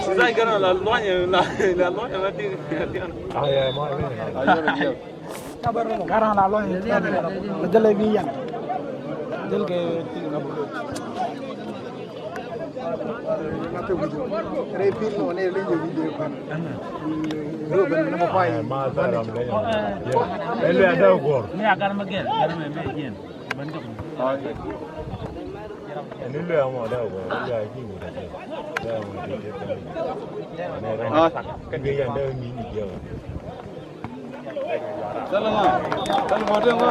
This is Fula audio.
Sai che la Lienge la Lienge Ah ya ma ini. Karang la loin dele bi yan del ke repil no ne le video kan ro ben na fay Ma saram le. Ele ada gor. Ni agar magel, agar me jen. Bandok. Ini le amo ada gor. Ya ki ni. Ya mo di ke. Ah, kan dia yang ada mini dia. Salam modern ko.